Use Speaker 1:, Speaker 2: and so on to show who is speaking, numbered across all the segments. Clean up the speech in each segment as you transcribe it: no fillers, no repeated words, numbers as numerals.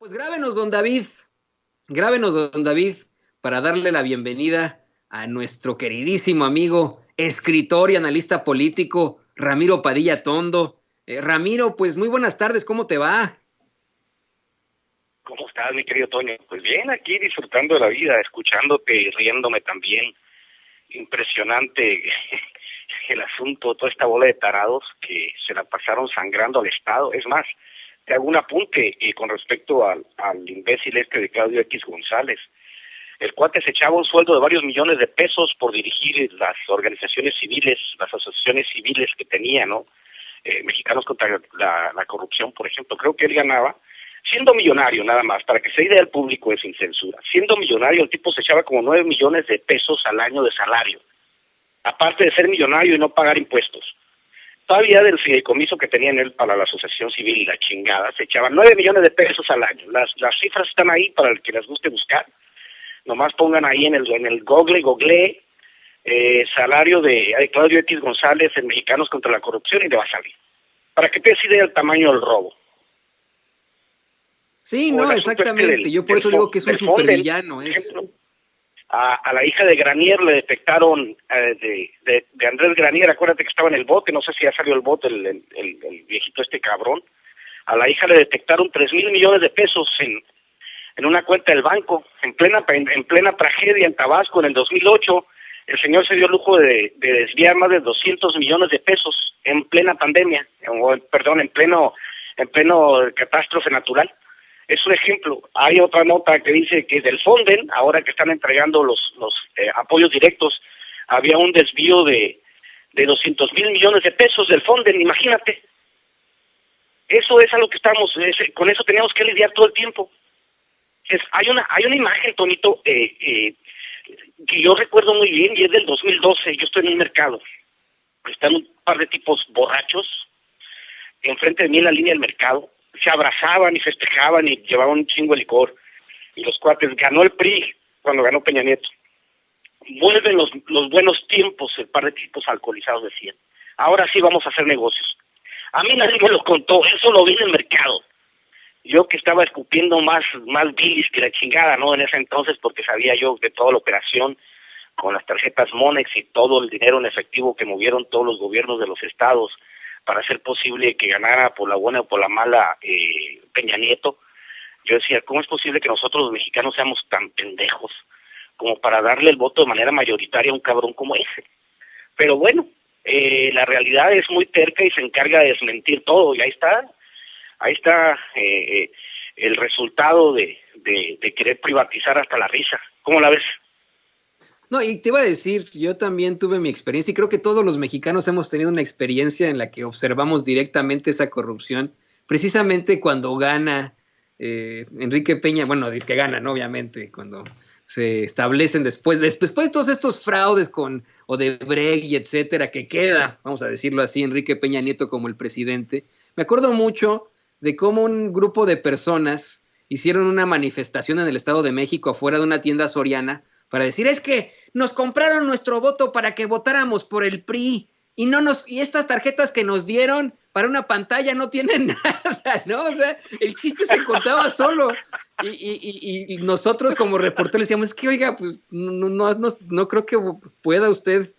Speaker 1: Pues grábenos, don David, para darle la bienvenida a nuestro queridísimo amigo, escritor y analista político, Ramiro Padilla Tondo. Ramiro, pues muy buenas tardes, ¿cómo te va?
Speaker 2: ¿Cómo estás, mi querido Toño? Pues bien, aquí disfrutando de la vida, escuchándote y riéndome también. Impresionante el asunto, toda esta bola de tarados que se la pasaron sangrando al Estado. Es más, te hago un apunte con respecto al imbécil este de Claudio X González. El cuate se echaba un sueldo de varios millones de pesos por dirigir las organizaciones civiles, las asociaciones civiles que tenía, ¿no? Mexicanos contra la corrupción, por ejemplo. Creo que él ganaba, siendo millonario nada más, para que se idea el público es sin censura, siendo millonario el tipo se echaba como 9 millones de pesos al año de salario, aparte de ser millonario y no pagar impuestos. Todavía del fideicomiso que tenía en él para la asociación civil y la chingada, se echaban 9 millones de pesos al año. Las cifras están ahí para el que les guste buscar. Nomás pongan ahí en el Google, salario de Claudio X González en Mexicanos contra la Corrupción y le va a salir. Para que te des idea del tamaño del robo.
Speaker 1: Sí, no, exactamente. Yo por eso digo que es un supervillano.
Speaker 2: A la hija de Granier le detectaron, de Andrés Granier, acuérdate que estaba en el bote, no sé si ya salió el bote, el viejito este cabrón. A la hija le detectaron 3,000 millones de pesos en una cuenta del banco, en plena tragedia en Tabasco en el 2008. El señor se dio el lujo de desviar más de 200 millones de pesos en plena pandemia, en pleno catástrofe natural. Es un ejemplo. Hay otra nota que dice que del Fonden, ahora que están entregando los apoyos directos, había un desvío de 200,000 millones de pesos del Fonden, imagínate. Eso es a lo que con eso teníamos que lidiar todo el tiempo. Hay una imagen, Tonito, que yo recuerdo muy bien, y es del 2012, yo estoy en un mercado. Están un par de tipos borrachos enfrente de mí en la línea del mercado, se abrazaban y festejaban y llevaban un chingo de licor. Y los cuates, ganó el PRI cuando ganó Peña Nieto. Vuelven los buenos tiempos, el par de tipos alcoholizados decían. Ahora sí vamos a hacer negocios. A mí nadie me lo contó, eso lo vi en el mercado. Yo que estaba escupiendo más bilis que la chingada, ¿no? En ese entonces, porque sabía yo de toda la operación con las tarjetas Monex y todo el dinero en efectivo que movieron todos los gobiernos de los estados para hacer posible que ganara por la buena o por la mala Peña Nieto. Yo decía, ¿cómo es posible que nosotros los mexicanos seamos tan pendejos como para darle el voto de manera mayoritaria a un cabrón como ese? Pero bueno, la realidad es muy terca y se encarga de desmentir todo, y ahí está el resultado de querer privatizar hasta la risa. ¿Cómo la ves?
Speaker 1: No, y te iba a decir, yo también tuve mi experiencia y creo que todos los mexicanos hemos tenido una experiencia en la que observamos directamente esa corrupción, precisamente cuando gana Enrique Peña, bueno, dice que gana, ¿no? Obviamente, cuando se establecen después de todos estos fraudes con Odebrecht y etcétera, que queda, vamos a decirlo así, Enrique Peña Nieto como el presidente. Me acuerdo mucho de cómo un grupo de personas hicieron una manifestación en el Estado de México afuera de una tienda soriana para decir, es que nos compraron nuestro voto para que votáramos por el PRI y estas tarjetas que nos dieron para una pantalla no tienen nada, ¿no? O sea, el chiste se contaba solo. Y nosotros como reporteros decíamos, es que oiga, pues no creo que pueda usted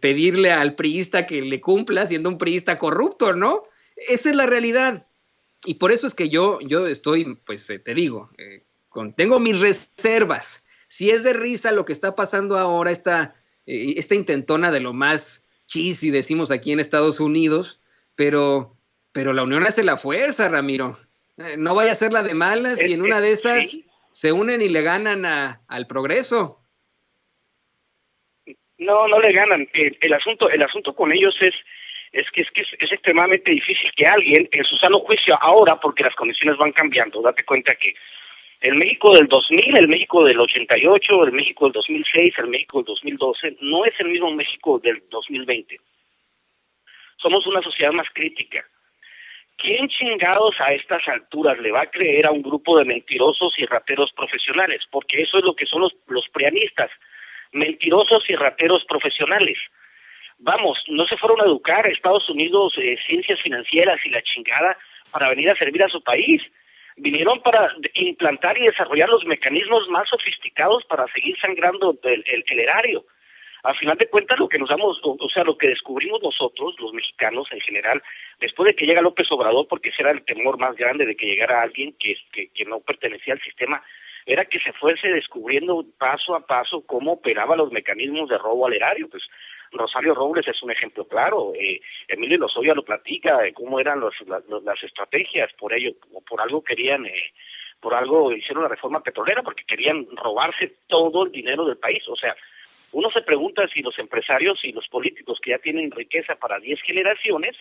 Speaker 1: pedirle al priista que le cumpla siendo un priista corrupto, ¿no? Esa es la realidad. Y por eso es que yo estoy, pues te digo, tengo mis reservas. Si es de risa lo que está pasando ahora, esta intentona de lo más cheesy, decimos aquí en Estados Unidos, pero la unión hace la fuerza, Ramiro. No vaya a ser la de malas y en una de esas
Speaker 2: ¿Sí?
Speaker 1: Se unen y le ganan al progreso.
Speaker 2: No le ganan. El asunto con ellos es que es extremadamente difícil que alguien, en su sano juicio ahora, porque las condiciones van cambiando, date cuenta que el México del 2000, el México del 88, el México del 2006, el México del 2012, no es el mismo México del 2020. Somos una sociedad más crítica. ¿Quién chingados a estas alturas le va a creer a un grupo de mentirosos y rateros profesionales? Porque eso es lo que son los prianistas, mentirosos y rateros profesionales. Vamos, no se fueron a educar a Estados Unidos ciencias financieras y la chingada para venir a servir a su país. vinieron para implantar y desarrollar los mecanismos más sofisticados para seguir sangrando el erario. Al final de cuentas, lo que nos damos, o sea, lo que descubrimos nosotros, los mexicanos en general, después de que llega López Obrador, porque ese era el temor más grande de que llegara alguien que no pertenecía al sistema, era que se fuese descubriendo paso a paso cómo operaban los mecanismos de robo al erario. Pues Rosario Robles es un ejemplo claro, Emilio Lozoya lo platica, de cómo eran las estrategias, por algo querían, por algo hicieron la reforma petrolera, porque querían robarse todo el dinero del país. O sea, uno se pregunta si los empresarios y los políticos que ya tienen riqueza para 10 generaciones,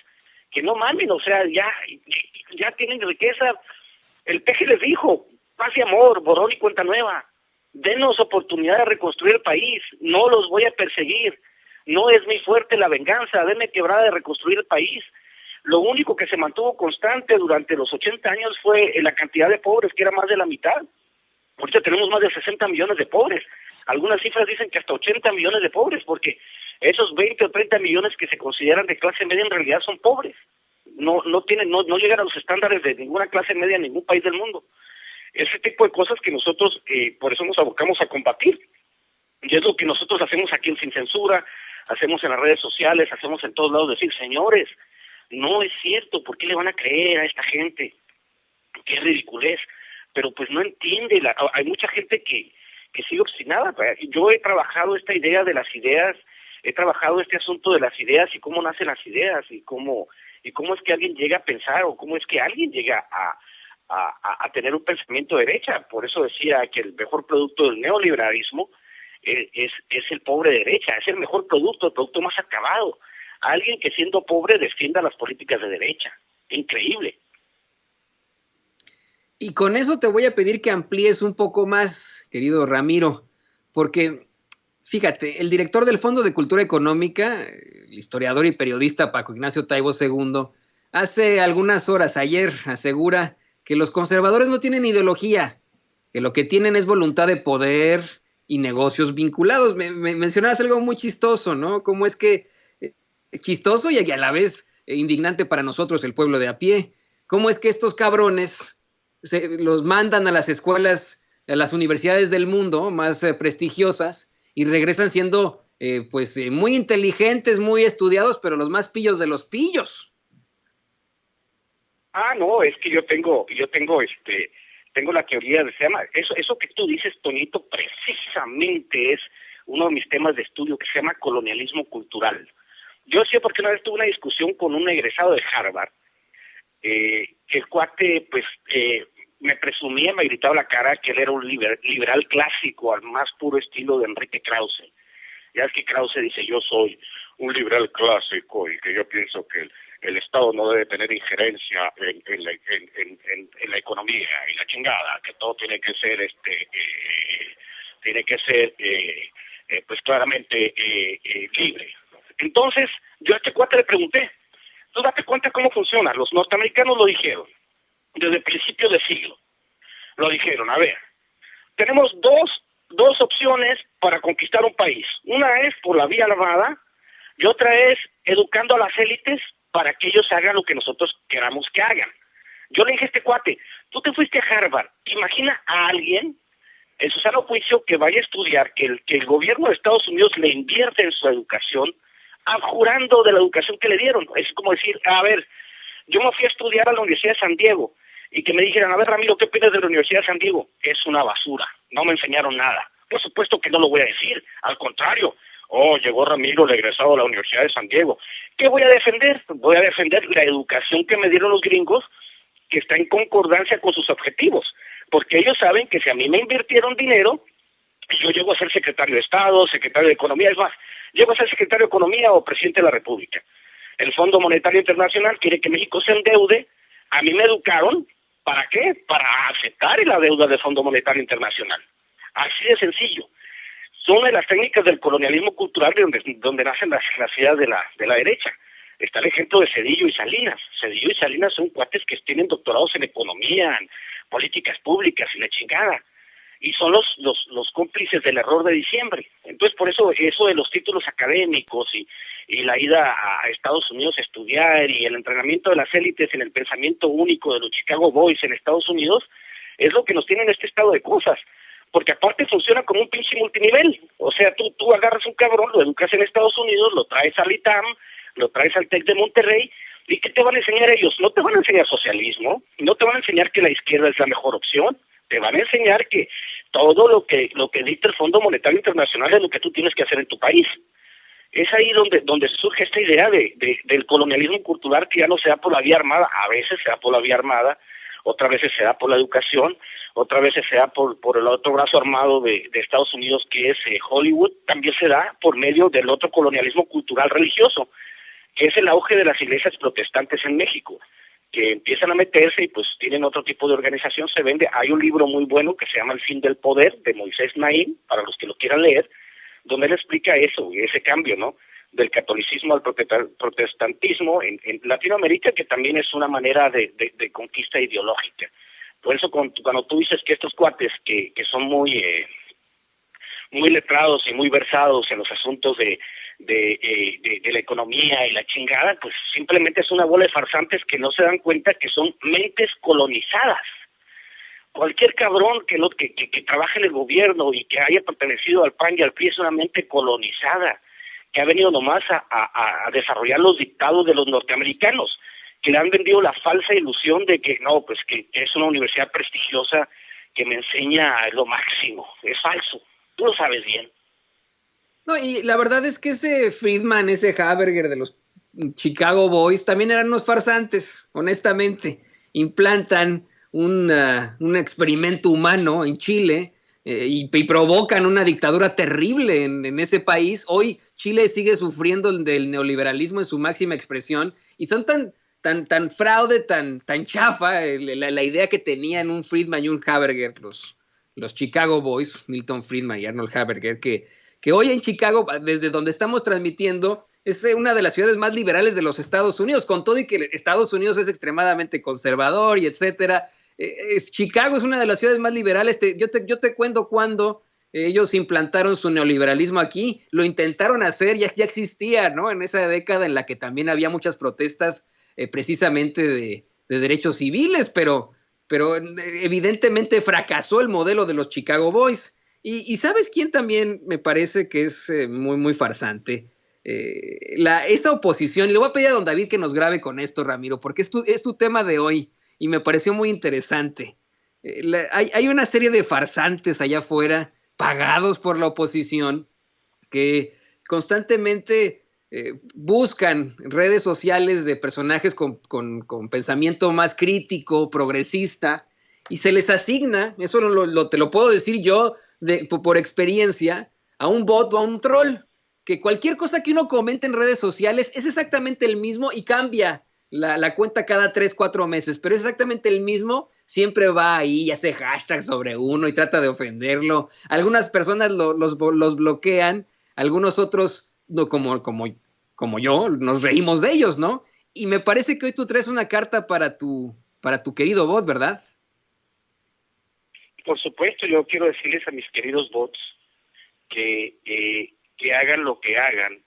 Speaker 2: que no mamen, o sea, ya tienen riqueza. El Peje les dijo, paz y amor, borrón y cuenta nueva, denos oportunidad de reconstruir el país, no los voy a perseguir, no es muy fuerte la venganza, denme quebrada de reconstruir el país. Lo único que se mantuvo constante durante los 80 años fue la cantidad de pobres, que era más de la mitad. Ahorita tenemos más de 60 millones de pobres. Algunas cifras dicen que hasta 80 millones de pobres, porque esos 20 o 30 millones que se consideran de clase media en realidad son pobres. No llegan a los estándares de ninguna clase media en ningún país del mundo. Ese tipo de cosas que nosotros, por eso nos abocamos a combatir. Y es lo que nosotros hacemos aquí en Sin Censura, hacemos en las redes sociales, hacemos en todos lados, decir, señores, no es cierto, ¿por qué le van a creer a esta gente? Qué ridiculez. Pero pues no entiende, hay mucha gente que sigue obstinada. Yo he trabajado esta idea de las ideas, he trabajado este asunto de las ideas y cómo nacen las ideas y cómo es que alguien llega a pensar o cómo es que alguien llega a tener un pensamiento de derecha. Por eso decía que el mejor producto del neoliberalismo es el pobre de derecha, es el mejor producto, el producto más acabado. Alguien que siendo pobre defienda las políticas de derecha. Increíble.
Speaker 1: Y con eso te voy a pedir que amplíes un poco más, querido Ramiro, porque fíjate, el director del Fondo de Cultura Económica, el historiador y periodista Paco Ignacio Taibo II, hace algunas horas, ayer, asegura que los conservadores no tienen ideología, que lo que tienen es voluntad de poder y negocios vinculados. Me mencionabas algo muy chistoso, ¿no? Cómo es que, chistoso y a la vez indignante para nosotros, el pueblo de a pie, cómo es que estos cabrones los mandan a las escuelas, a las universidades del mundo más prestigiosas y regresan siendo muy inteligentes, muy estudiados, pero los más pillos de los pillos.
Speaker 2: No, es que yo tengo la teoría se llama, eso que tú dices, Toñito, precisamente es uno de mis temas de estudio que se llama colonialismo cultural. Yo sé porque una vez tuve una discusión con un egresado de Harvard, que el cuate, me presumía, me gritaba a la cara que él era un liberal clásico, al más puro estilo de Enrique Krause. Ya es que Krause dice, yo soy un liberal clásico y que yo pienso que el Estado no debe tener injerencia en la economía y la chingada, que todo tiene que ser claramente libre. Entonces, yo a este cuate le pregunté, tú date cuenta cómo funciona. Los norteamericanos lo dijeron desde principios de siglo. Lo dijeron, a ver, tenemos dos opciones para conquistar un país. Una es por la vía armada y otra es educando a las élites para que ellos hagan lo que nosotros queramos que hagan. Yo le dije a este cuate, tú te fuiste a Harvard, imagina a alguien en su sano juicio que vaya a estudiar, que el gobierno de Estados Unidos le invierte en su educación, abjurando de la educación que le dieron. Es como decir, a ver, yo me fui a estudiar a la Universidad de San Diego y que me dijeran, a ver, Ramiro, ¿qué opinas de la Universidad de San Diego? Es una basura, no me enseñaron nada. Por supuesto que no lo voy a decir, al contrario. Llegó Ramiro, el egresado de la Universidad de San Diego. ¿Qué voy a defender? Voy a defender la educación que me dieron los gringos, que está en concordancia con sus objetivos, porque ellos saben que si a mí me invirtieron dinero, yo llego a ser secretario de Estado, secretario de Economía, es más, llego a ser secretario de Economía o presidente de la República. El Fondo Monetario Internacional quiere que México se endeude. A mí me educaron, ¿para qué? Para aceptar la deuda del Fondo Monetario Internacional. Así de sencillo. Son de las técnicas del colonialismo cultural donde nacen las ideas de la derecha. Está el ejemplo de Zedillo y Salinas. Zedillo y Salinas son cuates que tienen doctorados en economía, en políticas públicas y la chingada. y son los cómplices del error de diciembre. Entonces, por eso de los títulos académicos y la ida a Estados Unidos a estudiar y el entrenamiento de las élites en el pensamiento único de los Chicago Boys en Estados Unidos es lo que nos tiene en este estado de cosas, porque aparte funciona como un pinche multinivel. O sea, tú agarras un cabrón, lo educas en Estados Unidos, lo traes al ITAM, lo traes al TEC de Monterrey, ¿y qué te van a enseñar ellos? No te van a enseñar socialismo, no te van a enseñar que la izquierda es la mejor opción, te van a enseñar que todo lo que dicta el Fondo Monetario Internacional es lo que tú tienes que hacer en tu país. Es ahí donde surge esta idea del colonialismo cultural, que ya no se da por la vía armada, a veces se da por la vía armada, otras veces se da por la educación, otras veces se da por el otro brazo armado de Estados Unidos, que es Hollywood. También se da por medio del otro colonialismo cultural religioso, que es el auge de las iglesias protestantes en México, que empiezan a meterse y pues tienen otro tipo de organización, se vende. Hay un libro muy bueno que se llama El fin del poder, de Moisés Naim, para los que lo quieran leer, donde él explica eso, ese cambio, ¿no?, del catolicismo al protestantismo en Latinoamérica, que también es una manera de conquista ideológica. Por eso cuando tú dices que estos cuates que son muy letrados y muy versados en los asuntos de la economía y la chingada, pues simplemente es una bola de farsantes que no se dan cuenta que son mentes colonizadas. Cualquier cabrón que trabaje en el gobierno y que haya pertenecido al PAN y al PRI es una mente colonizada, que ha venido nomás a desarrollar los dictados de los norteamericanos, que le han vendido la falsa ilusión de que no, pues que es una universidad prestigiosa que me enseña lo máximo. Es falso, tú lo sabes bien.
Speaker 1: No, y la verdad es que ese Friedman, ese Haberger de los Chicago Boys, también eran unos farsantes, honestamente. Implantan un experimento humano en Chile y provocan una dictadura terrible en ese país. Hoy Chile sigue sufriendo del neoliberalismo en su máxima expresión y son tan fraude, tan chafa la idea que tenían un Friedman y un Haberger, los Chicago Boys, Milton Friedman y Arnold Haberger, que hoy en Chicago, desde donde estamos transmitiendo, es una de las ciudades más liberales de los Estados Unidos, con todo y que Estados Unidos es extremadamente conservador y etcétera. Chicago es una de las ciudades más liberales. Yo te cuento cuando ellos implantaron su neoliberalismo aquí, lo intentaron hacer, ya existía, ¿no?, en esa década en la que también había muchas protestas precisamente de derechos civiles, pero evidentemente fracasó el modelo de los Chicago Boys. Y ¿sabes quién también me parece que es muy, muy farsante? Esa oposición, y le voy a pedir a don David que nos grabe con esto, Ramiro, porque es tu tema de hoy y me pareció muy interesante. Hay una serie de farsantes allá afuera, pagados por la oposición, que constantemente buscan redes sociales de personajes con pensamiento más crítico, progresista, y se les asigna, eso te lo puedo decir yo por experiencia, a un bot o a un troll, que cualquier cosa que uno comente en redes sociales es exactamente el mismo y cambia la cuenta cada 3-4 meses, pero es exactamente el mismo, siempre va ahí y hace hashtags sobre uno y trata de ofenderlo. Algunas personas los bloquean, algunos otros, no, como yo, nos reímos de ellos, ¿no? Y me parece que hoy tú traes una carta para tu querido bot, ¿verdad?
Speaker 2: Por supuesto, yo quiero decirles a mis queridos bots que hagan lo que hagan,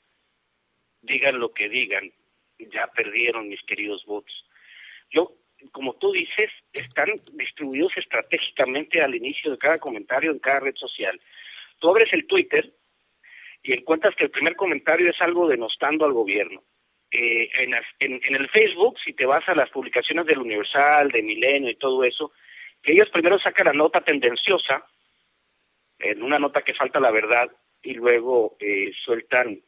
Speaker 2: digan lo que digan, ya perdieron, mis queridos bots. Como tú dices, están distribuidos estratégicamente al inicio de cada comentario en cada red social. Tú abres el Twitter y encuentras que el primer comentario es algo denostando al gobierno. En el Facebook, si te vas a las publicaciones del Universal, de Milenio y todo eso, que ellos primero sacan la nota tendenciosa, en una nota que falta la verdad, y luego sueltan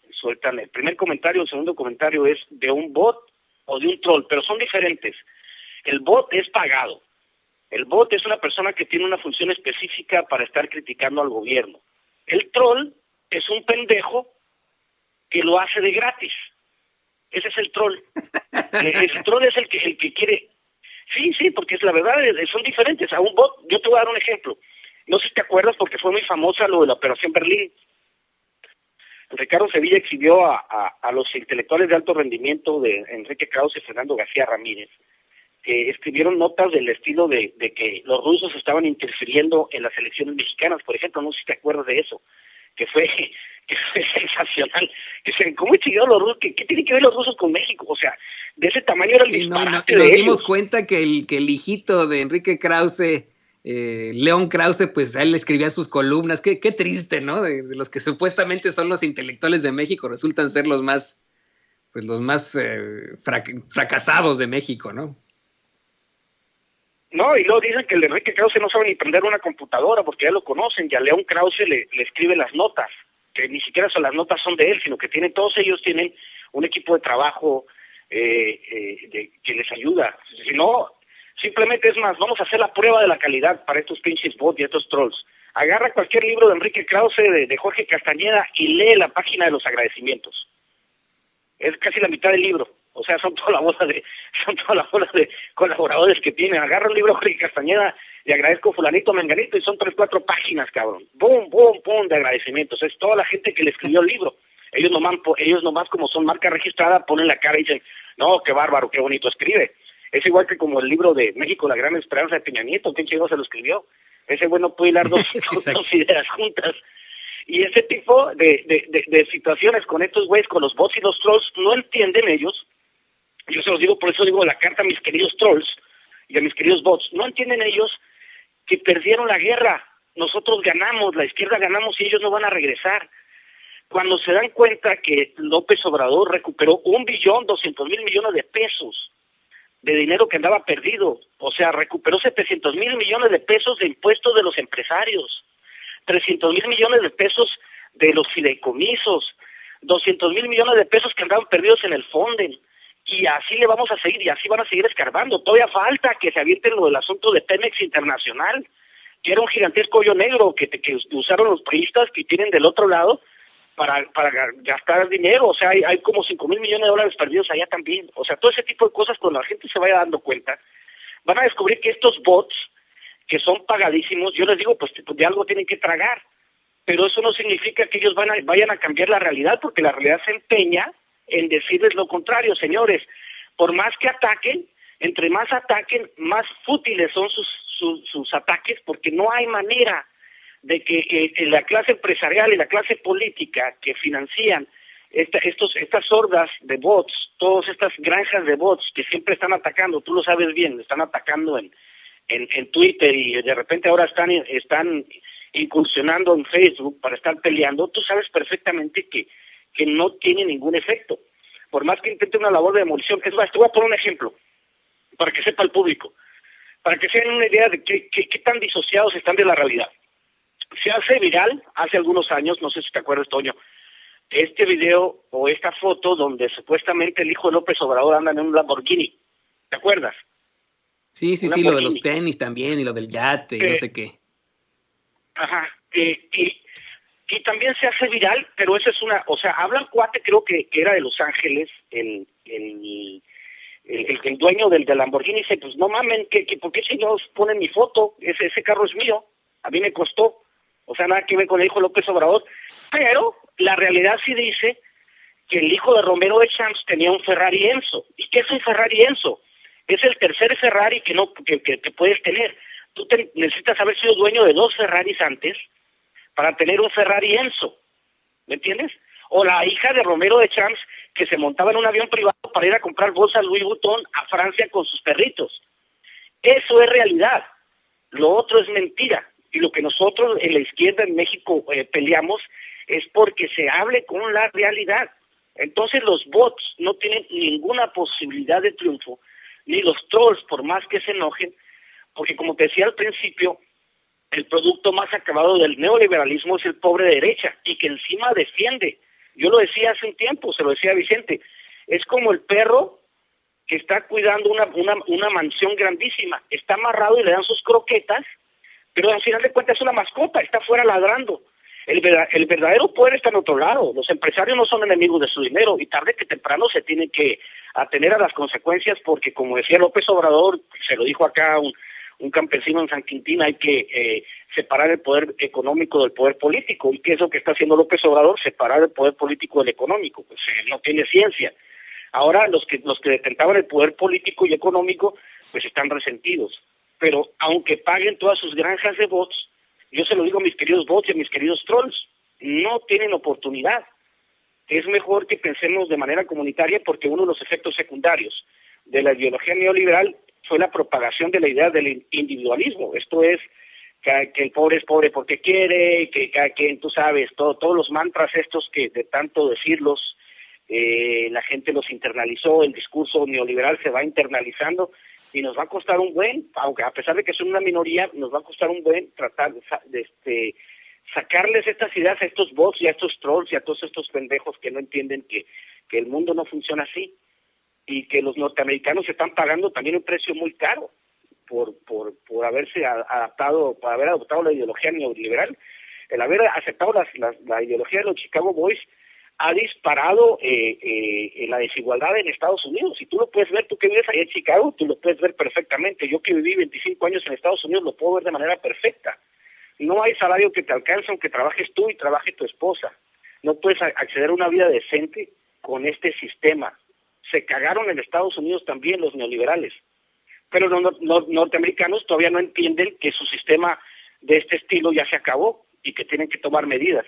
Speaker 2: el primer comentario, el segundo comentario es de un bot o de un troll, pero son diferentes. El bot es pagado. El bot es una persona que tiene una función específica para estar criticando al gobierno. El troll es un pendejo que lo hace de gratis. Ese es el troll. El troll es el que quiere. Sí, porque es la verdad, son diferentes. A un bot, yo te voy a dar un ejemplo. No sé si te acuerdas porque fue muy famosa lo de la Operación Berlín. Ricardo Sevilla exhibió a los intelectuales de alto rendimiento de Enrique Krauss y Fernando García Ramírez, escribieron notas del estilo de que los rusos estaban interfiriendo en las elecciones mexicanas, por ejemplo, no sé si te acuerdas de eso, que fue sensacional. ¿Cómo chingados los rusos? ¿Qué tienen que ver los rusos con México? O sea, de ese tamaño era el disparate de ellos.
Speaker 1: Nos dimos cuenta que el hijito de Enrique Krause, León Krause, pues a él le escribía sus columnas. Qué triste, ¿no? De los que supuestamente son los intelectuales de México, resultan ser los más fracasados de México, ¿no?
Speaker 2: No, y luego dicen que el Enrique Krause no sabe ni prender una computadora porque ya lo conocen, y a León Krause le escribe las notas, que ni siquiera las notas son de él, sino que todos ellos tienen un equipo de trabajo que les ayuda. Si no, simplemente es más, vamos a hacer la prueba de la calidad para estos pinches bots y estos trolls. Agarra cualquier libro de Enrique Krause, de Jorge Castañeda, y lee la página de los agradecimientos. Es casi la mitad del libro. O sea, son toda la bola de colaboradores que tienen. Agarra un libro de Jorge Castañeda y agradezco fulanito, menganito, y son 3, 4 páginas, cabrón. Boom, boom, boom, de agradecimientos. Es toda la gente que le escribió el libro. Ellos nomás como son marca registrada, ponen la cara y dicen, no, qué bárbaro, qué bonito escribe. Es igual que como el libro de México, la gran esperanza de Peña Nieto. ¿Quién chingo se lo escribió? Ese güey no puede hilar dos ideas juntas. Y ese tipo de situaciones con estos güeyes, con los bots y los trolls, no entienden ellos. Yo se los digo, por eso digo la carta a mis queridos trolls y a mis queridos bots. No entienden ellos que perdieron la guerra. Nosotros ganamos, la izquierda ganamos y ellos no van a regresar. Cuando se dan cuenta que López Obrador recuperó 1.200.000 millones de pesos de dinero que andaba perdido, o sea, recuperó 700.000 millones de pesos de impuestos de los empresarios, 300.000 millones de pesos de los fideicomisos, 200.000 millones de pesos que andaban perdidos en el Fonden. Y así le vamos a seguir, y así van a seguir escarbando. Todavía falta que se avienten lo del asunto de Pemex Internacional, que era un gigantesco hoyo negro que usaron los priistas que tienen del otro lado para gastar dinero. O sea, hay como 5.000 millones de dólares perdidos allá también. O sea, todo ese tipo de cosas, cuando la gente se vaya dando cuenta, van a descubrir que estos bots, que son pagadísimos, yo les digo, pues de algo tienen que tragar. Pero eso no significa que ellos vayan a cambiar la realidad, porque la realidad se empeña en decirles lo contrario, señores. Por más que ataquen, entre más ataquen, más fútiles son sus ataques, porque no hay manera de que la clase empresarial y la clase política que financian estas hordas de bots, todas estas granjas de bots que siempre están atacando, tú lo sabes bien, están atacando en Twitter, y de repente ahora están incursionando en Facebook para estar peleando. Tú sabes perfectamente que no tiene ningún efecto, por más que intente una labor de demolición. Es más, te voy a poner un ejemplo, para que sepa el público, para que se den una idea de qué tan disociados están de la realidad. Se hace viral hace algunos años, no sé si te acuerdas, Toño, este video o esta foto donde supuestamente el hijo de López Obrador anda en un Lamborghini. ¿Te acuerdas?
Speaker 1: Sí, lo de los tenis también, y lo del yate, y no sé qué.
Speaker 2: Ajá, y también se hace viral, pero esa es o sea, habla el cuate, creo que era de Los Ángeles, el dueño del Lamborghini, dice, pues no mamen, ¿por qué chingados ponen mi foto? Ese carro es mío, a mí me costó. O sea, nada que ver con el hijo de López Obrador. Pero la realidad sí dice que el hijo de Romero de Champs tenía un Ferrari Enzo. ¿Y qué es un Ferrari Enzo? Es el tercer Ferrari que puedes tener. Tú necesitas haber sido dueño de 2 Ferraris antes para tener un Ferrari Enzo, ¿me entiendes? O la hija de Romero de Champs, que se montaba en un avión privado para ir a comprar bolsas Louis Vuitton a Francia con sus perritos. Eso es realidad. Lo otro es mentira. Y lo que nosotros en la izquierda en México peleamos es porque se hable con la realidad. Entonces los bots no tienen ninguna posibilidad de triunfo, ni los trolls, por más que se enojen, porque como te decía al principio, el producto más acabado del neoliberalismo es el pobre derecha, y que encima defiende. Yo lo decía hace un tiempo, se lo decía a Vicente, es como el perro que está cuidando una mansión grandísima, está amarrado y le dan sus croquetas, pero al final de cuentas es una mascota, está afuera ladrando. El verdadero poder está en otro lado. Los empresarios no son enemigos de su dinero, y tarde que temprano se tienen que atener a las consecuencias, porque como decía López Obrador, se lo dijo acá un campesino en San Quintín, hay que separar el poder económico del poder político. ¿Y qué es lo que está haciendo López Obrador? Separar el poder político del económico. Pues no tiene ciencia. Ahora los que detentaban el poder político y económico, pues están resentidos. Pero aunque paguen todas sus granjas de bots, yo se lo digo a mis queridos bots y a mis queridos trolls, no tienen oportunidad. Es mejor que pensemos de manera comunitaria, porque uno de los efectos secundarios de la ideología neoliberal fue la propagación de la idea del individualismo. Esto es que el pobre es pobre porque quiere, que cada quien, tú sabes, todos los mantras estos que de tanto decirlos, la gente los internalizó, el discurso neoliberal se va internalizando y nos va a costar un buen, aunque a pesar de que son una minoría, nos va a costar un buen tratar de sacarles estas ideas a estos bots y a estos trolls y a todos estos pendejos que no entienden que el mundo no funciona así, y que los norteamericanos están pagando también un precio muy caro por haberse adaptado, por haber adoptado la ideología neoliberal. El haber aceptado la ideología de los Chicago Boys ha disparado la desigualdad en Estados Unidos, y tú lo puedes ver, tú que vives allá en Chicago, tú lo puedes ver perfectamente. Yo que viví 25 años en Estados Unidos lo puedo ver de manera perfecta. No hay salario que te alcance aunque trabajes tú y trabaje tu esposa. No puedes acceder a una vida decente con este sistema. Se cagaron en Estados Unidos también los neoliberales, pero los norteamericanos todavía no entienden que su sistema de este estilo ya se acabó y que tienen que tomar medidas.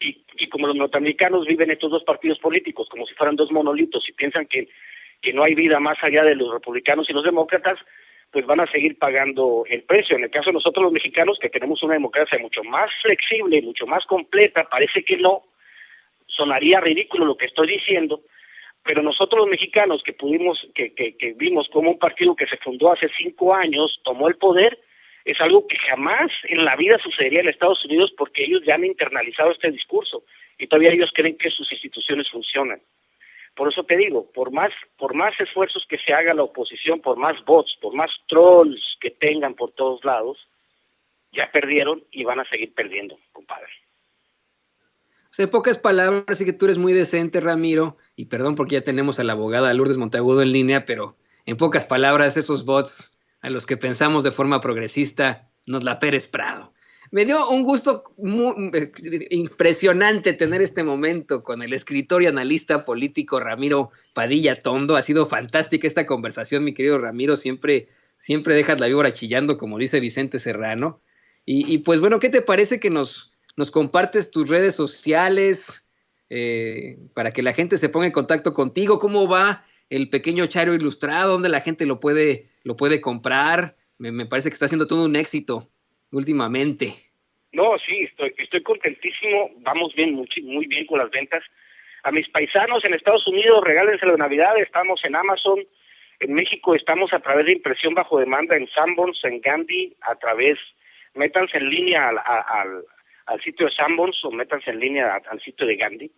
Speaker 2: Y como los norteamericanos viven estos dos partidos políticos como si fueran dos monolitos y piensan que no hay vida más allá de los republicanos y los demócratas, pues van a seguir pagando el precio. En el caso de nosotros los mexicanos, que tenemos una democracia mucho más flexible, mucho más completa, parece que no, sonaría ridículo lo que estoy diciendo, pero nosotros los mexicanos que vimos como un partido que se fundó hace 5 años tomó el poder, es algo que jamás en la vida sucedería en Estados Unidos, porque ellos ya han internalizado este discurso y todavía ellos creen que sus instituciones funcionan. Por eso te digo, por más esfuerzos que se haga la oposición, por más bots, por más trolls que tengan por todos lados, ya perdieron y van a seguir perdiendo, compadre.
Speaker 1: O sea, en pocas palabras, sí que tú eres muy decente, Ramiro, y perdón porque ya tenemos a la abogada Lourdes Monteagudo en línea, pero en pocas palabras, esos bots a los que pensamos de forma progresista, nos la Pérez Prado. Me dio un gusto impresionante tener este momento con el escritor y analista político Ramiro Padilla Tondo. Ha sido fantástica esta conversación, mi querido Ramiro. Siempre dejas la víbora chillando, como dice Vicente Serrano. Y pues bueno, ¿qué te parece que nos compartes tus redes sociales para que la gente se ponga en contacto contigo? ¿Cómo va el pequeño Chairo Ilustrado? ¿Dónde la gente lo puede comprar? Me parece que está haciendo todo un éxito últimamente.
Speaker 2: No, sí, estoy contentísimo, vamos bien, muy bien con las ventas. A mis paisanos en Estados Unidos, regálense la Navidad, estamos en Amazon. En México estamos a través de impresión bajo demanda en Sanborns, en Gandhi, métanse en línea al sitio de Sanborns o métanse en línea al sitio de Gandhi,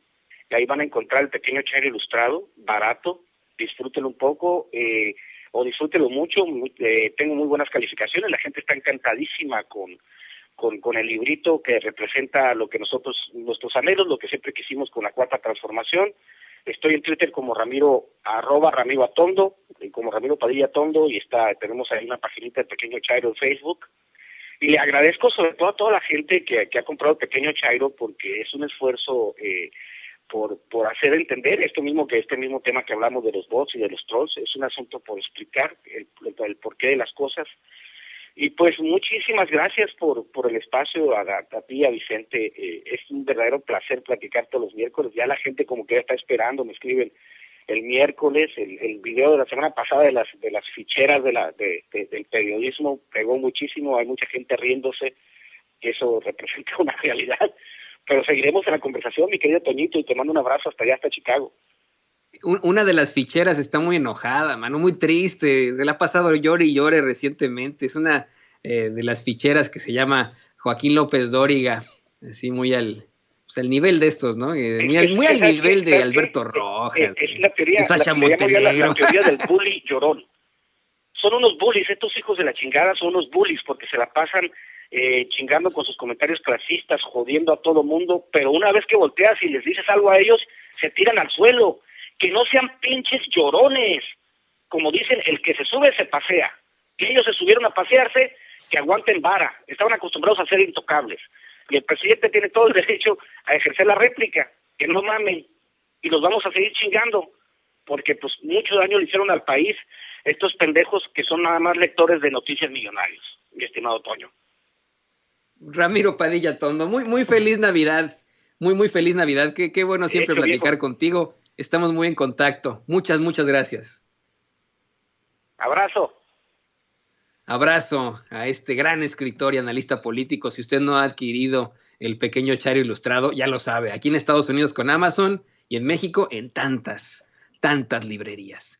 Speaker 2: y ahí van a encontrar el pequeño Chairo Ilustrado, barato, disfrútenlo un poco, o disfrútenlo mucho. Tengo muy buenas calificaciones, la gente está encantadísima con el librito que representa lo que nuestros anhelos, lo que siempre quisimos con la Cuarta Transformación. Estoy en Twitter como @Ramiro Atondo, y como Ramiro Padilla Tondo, y tenemos ahí una paginita de Pequeño Chairo en Facebook. Y le agradezco sobre todo a toda la gente que ha comprado Pequeño Chairo, porque es un esfuerzo por hacer entender este mismo tema que hablamos de los bots y de los trolls. Es un asunto por explicar el porqué de las cosas. Y pues muchísimas gracias por el espacio, a ti, a Vicente. Es un verdadero placer platicar todos los miércoles. Ya la gente como que ya está esperando, me escriben el miércoles. El video de la semana pasada de las ficheras del periodismo pegó muchísimo, hay mucha gente riéndose, que eso representa una realidad. Pero seguiremos en la conversación, mi querido Toñito, y te mando un abrazo hasta allá, hasta Chicago.
Speaker 1: Una de las ficheras está muy enojada, mano, muy triste. Se le ha pasado llore y llore recientemente. Es una de las ficheras que se llama Joaquín López Dóriga, así muy al nivel de estos, ¿no? Muy al nivel de Alberto Rojas,
Speaker 2: es la teoría,
Speaker 1: de Sasha
Speaker 2: la
Speaker 1: Montenegro.
Speaker 2: teoría del bully llorón. Son unos bullies, estos hijos de la chingada son unos bullies, porque se la pasan chingando con sus comentarios clasistas, jodiendo a todo mundo, pero una vez que volteas y les dices algo a ellos, se tiran al suelo. Que no sean pinches llorones. Como dicen, el que se sube se pasea. Que ellos se subieron a pasearse, que aguanten vara. Estaban acostumbrados a ser intocables. Y el presidente tiene todo el derecho a ejercer la réplica. Que no mamen. Y los vamos a seguir chingando. Porque pues mucho daño le hicieron al país. estos pendejos que son nada más lectores de Noticias Millonarios, mi estimado Toño.
Speaker 1: Ramiro Padilla Tondo, muy feliz Navidad, muy feliz Navidad, qué bueno siempre platicar contigo, estamos muy en contacto, muchas gracias.
Speaker 2: Abrazo.
Speaker 1: Abrazo a este gran escritor y analista político. Si usted no ha adquirido El Pequeño Chairo Ilustrado, ya lo sabe, aquí en Estados Unidos con Amazon y en México en tantas librerías.